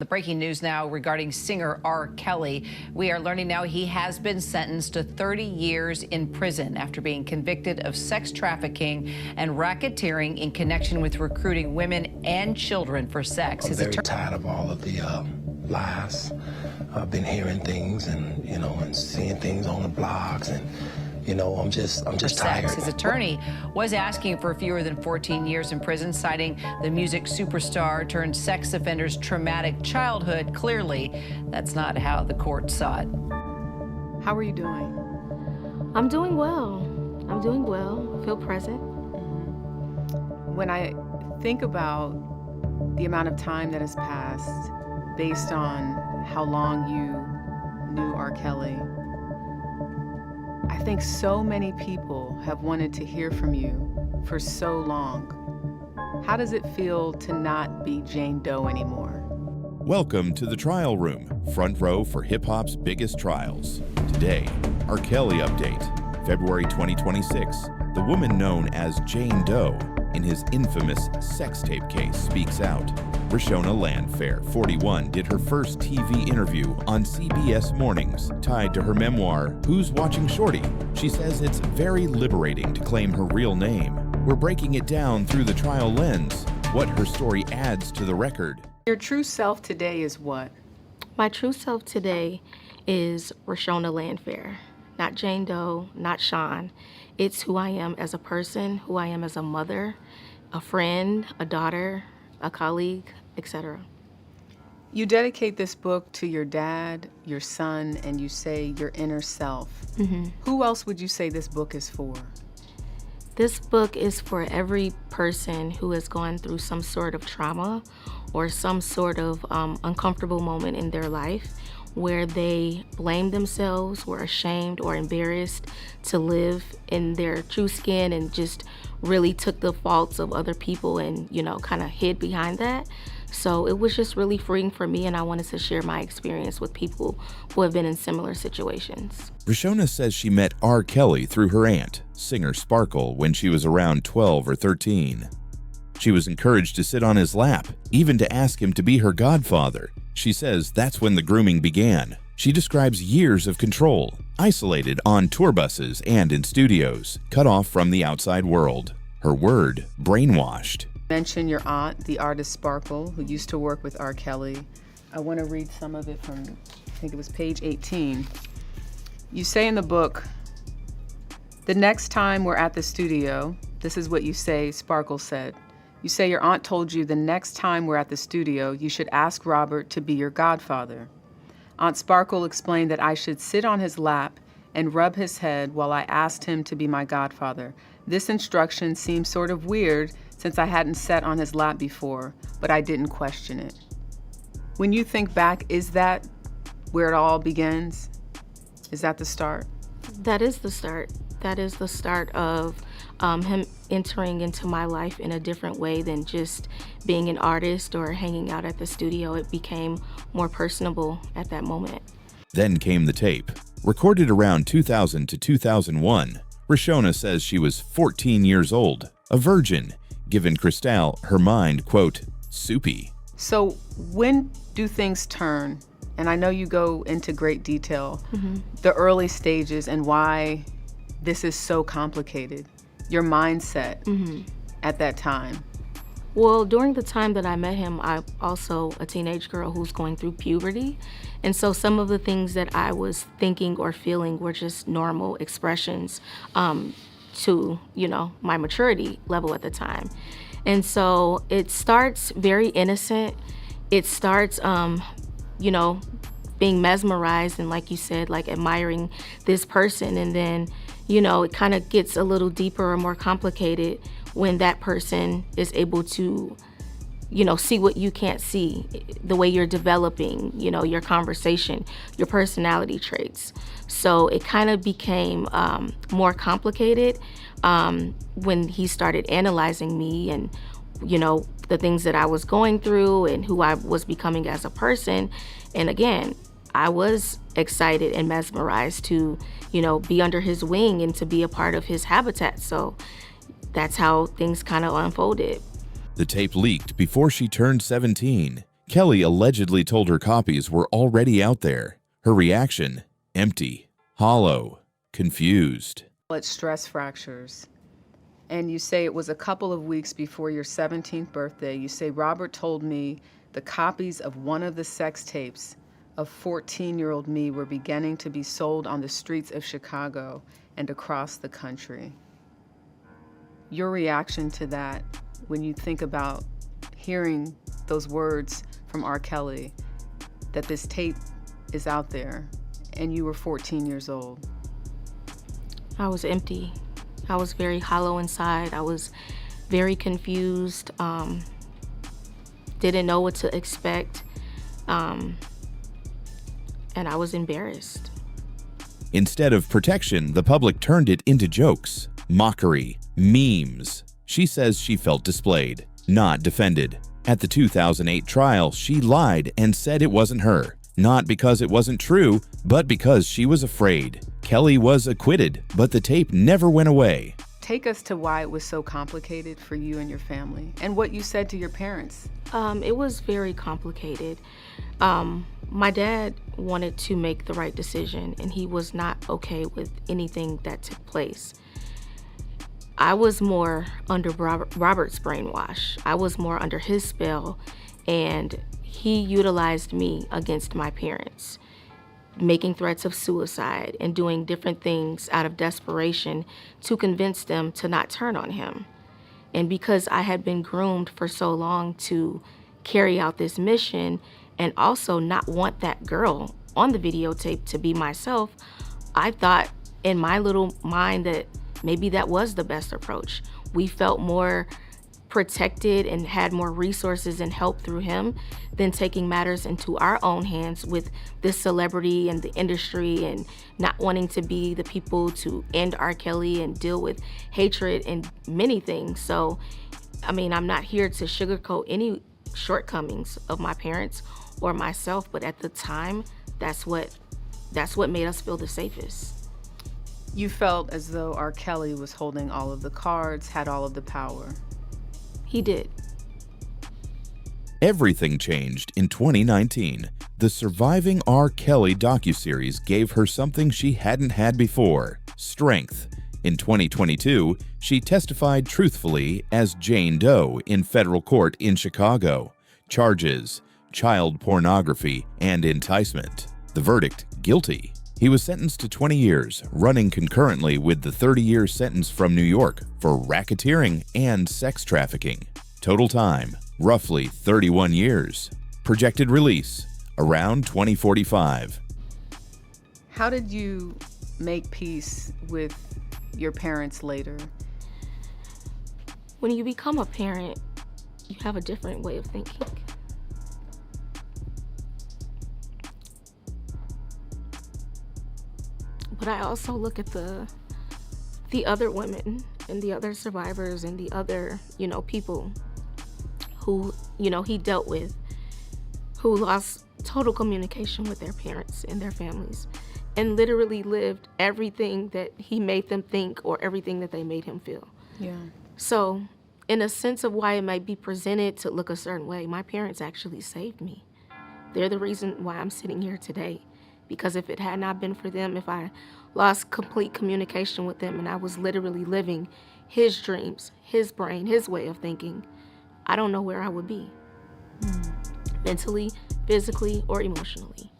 The breaking news now regarding singer R. Kelly. We are learning now he has been sentenced to 30 years in prison after being convicted of sex trafficking and racketeering in connection with recruiting women and children for sex. I'm very tired of all of the lies. I've been hearing things and, and seeing things on the blogs and, I'm just tired. His attorney was asking for fewer than 14 years in prison, citing the music superstar turned sex offender's traumatic childhood. Clearly, that's not how the court saw it. How are you doing? I'm doing well. I feel present. When I think about the amount of time that has passed based on how long you knew R. Kelly, I think so many people have wanted to hear from you for so long. How does it feel to not be Jane Doe anymore? Welcome to the Trial Room, front row for hip-hop's biggest trials. Today, R. Kelly update. February 2026, the woman known as Jane Doe in his infamous sex tape case speaks out. Reshona Landfair, 41, did her first TV interview on CBS Mornings, tied to her memoir, Who's Watching Shorty? She says it's very liberating to claim her real name. We're breaking it down through the trial lens, what her story adds to the record. Your true self today is what? My true self today is Reshona Landfair. Not Jane Doe, not Sean. It's who I am as a person, who I am as a mother, a friend, a daughter, a colleague, etc. You dedicate this book to your dad, your son, and you say your inner self. Who else would you say this book is for? This book is for every person who has gone through some sort of trauma or some sort of uncomfortable moment in their life where they blamed themselves, were ashamed or embarrassed to live in their true skin and just really took the faults of other people and, kind of hid behind that. So it was just really freeing for me, and I wanted to share my experience with people who have been in similar situations. Reshona says she met R. Kelly through her aunt, singer Sparkle, when she was around 12 or 13. She was encouraged to sit on his lap, even to ask him to be her godfather. She says that's when the grooming began. She describes years of control, isolated on tour buses and in studios, cut off from the outside world. Her word, brainwashed. Mention your aunt, the artist Sparkle, who used to work with R. Kelly. I want to read some of it from, I think it was page 18. You say in the book, the next time we're at the studio, this is what you say, Sparkle said. You say your aunt told you the next time we're at the studio, you should ask Robert to be your godfather. Aunt Sparkle explained that I should sit on his lap and rub his head while I asked him to be my godfather. This instruction seemed sort of weird since I hadn't sat on his lap before, but I didn't question it. When you think back, is that where it all begins? Is that the start? That is the start. That is the start of him entering into my life in a different way than just being an artist or hanging out at the studio. It became more personable at that moment. Then came the tape. Recorded around 2000 to 2001, Reshona says she was 14 years old, a virgin, given Cristal her mind, quote, soupy. So when do things turn? And I know you go into great detail, the early stages and why this is so complicated, your mindset at that time. Well, during the time that I met him, I'm also a teenage girl who's going through puberty. And so some of the things that I was thinking or feeling were just normal expressions to, my maturity level at the time. And so it starts very innocent. It starts, being mesmerized and, like you said, like admiring this person. And then, it kind of gets a little deeper or more complicated when that person is able to, see what you can't see, the way you're developing, your conversation, your personality traits. So it kind of became more complicated when he started analyzing me and, the things that I was going through and who I was becoming as a person. And again, I was excited and mesmerized to, be under his wing and to be a part of his habitat. So that's how things kind of unfolded. The tape leaked before she turned 17, Kelly allegedly told her copies were already out there. Her reaction, empty, hollow, confused. It's stress fractures. And you say it was a couple of weeks before your 17th birthday. You say, Robert told me the copies of one of the sex tapes of 14-year-old me were beginning to be sold on the streets of Chicago and across the country. Your reaction to that when you think about hearing those words from R. Kelly, that this tape is out there, and you were 14 years old? I was empty. I was very hollow inside. I was very confused, didn't know what to expect, and I was embarrassed. Instead of protection, the public turned it into jokes, mockery, memes. She says she felt displayed, not defended. At the 2008 trial, she lied and said it wasn't her, not because it wasn't true, but because she was afraid. Kelly was acquitted, but the tape never went away. Take us to why it was so complicated for you and your family, and what you said to your parents. It was very complicated. My dad wanted to make the right decision, and he was not okay with anything that took place. I was more under Robert's brainwash. I was more under his spell, and he utilized me against my parents, making threats of suicide and doing different things out of desperation to convince them to not turn on him. And because I had been groomed for so long to carry out this mission and also not want that girl on the videotape to be myself, I thought in my little mind that maybe that was the best approach. We felt more protected and had more resources and help through him than taking matters into our own hands with this celebrity and the industry and not wanting to be the people to end R. Kelly and deal with hatred and many things. So, I mean, I'm not here to sugarcoat any shortcomings of my parents or myself, but at the time, that's what made us feel the safest. You felt as though R. Kelly was holding all of the cards, had all of the power. He did. Everything changed in 2019. The Surviving R. Kelly docuseries gave her something she hadn't had before: strength. In 2022, she testified truthfully as Jane Doe in federal court in Chicago. Charges: child pornography and enticement. The verdict: guilty. He was sentenced to 20 years, running concurrently with the 30-year sentence from New York for racketeering and sex trafficking. Total time, roughly 31 years. Projected release, around 2045. How did you make peace with your parents later? When you become a parent, you have a different way of thinking. But I also look at the other women and the other survivors and the other, people who, he dealt with, who lost total communication with their parents and their families and literally lived everything that he made them think or everything that they made him feel. Yeah. So in a sense of why it might be presented to look a certain way, my parents actually saved me. They're the reason why I'm sitting here today. Because if it had not been for them, if I lost complete communication with them and I was literally living his dreams, his brain, his way of thinking, I don't know where I would be. Mentally, physically, or emotionally.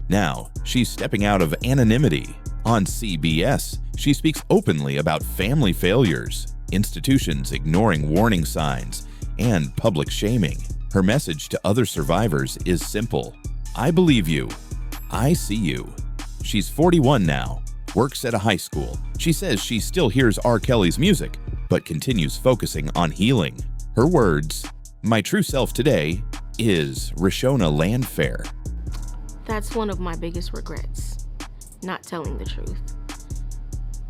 Now, she's stepping out of anonymity. On CBS, she speaks openly about family failures, institutions ignoring warning signs, and public shaming. Her message to other survivors is simple: I believe you. I see you. She's 41 now, works at a high school. She says she still hears R. Kelly's music, but continues focusing on healing. Her words: my true self today is Reshona Landfair. That's one of my biggest regrets, not telling the truth.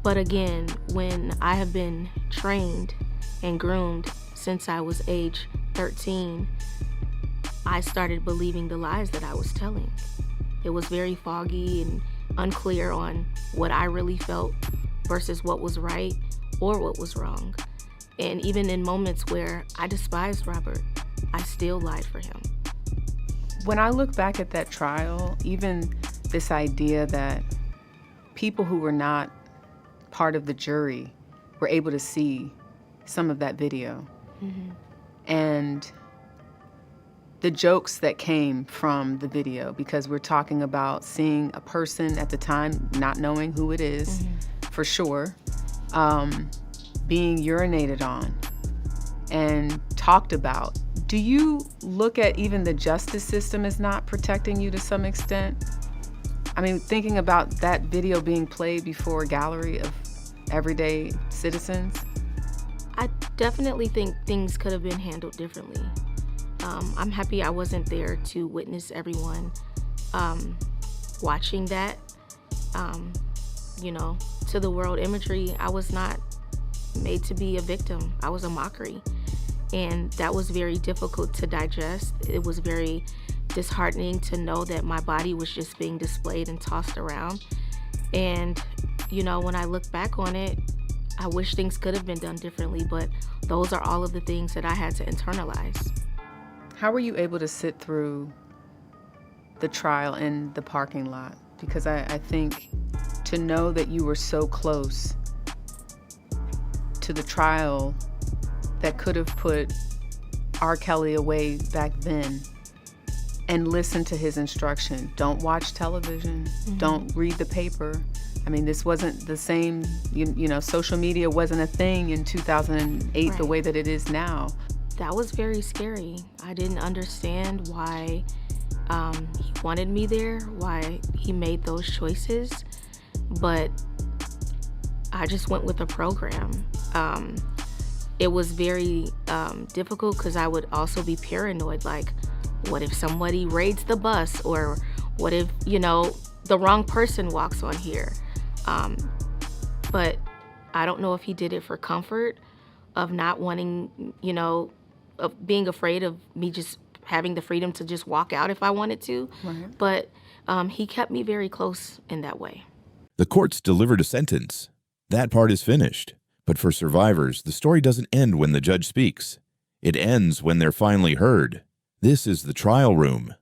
But again, when I have been trained and groomed since I was age 13, I started believing the lies that I was telling. It was very foggy and unclear on what I really felt versus what was right or what was wrong. And even in moments where I despised Robert, I still lied for him. When I look back at that trial, even this idea that people who were not part of the jury were able to see some of that video. And the jokes that came from the video, because we're talking about seeing a person at the time, not knowing who it is, for sure, being urinated on and talked about. Do you look at even the justice system as not protecting you to some extent? I mean, thinking about that video being played before a gallery of everyday citizens? I definitely think things could have been handled differently. I'm happy I wasn't there to witness everyone watching that. To the world imagery, I was not made to be a victim. I was a mockery. And that was very difficult to digest. It was very disheartening to know that my body was just being displayed and tossed around. And, when I look back on it, I wish things could have been done differently, but those are all of the things that I had to internalize. How were you able to sit through the trial in the parking lot? Because I think to know that you were so close to the trial that could have put R. Kelly away back then, and listen to his instruction. Don't watch television. Don't read the paper. I mean, this wasn't the same, social media wasn't a thing in 2008 the way that it is now. That was very scary. I didn't understand why he wanted me there, why he made those choices, but I just went with the program. It was very difficult because I would also be paranoid, like, what if somebody raids the bus, or what if, the wrong person walks on here? But I don't know if he did it for comfort, of not wanting, of being afraid of me just having the freedom to just walk out if I wanted to. But he kept me very close in that way. The courts delivered a sentence. That part is finished. But for survivors, the story doesn't end when the judge speaks. It ends when they're finally heard. This is the trial room.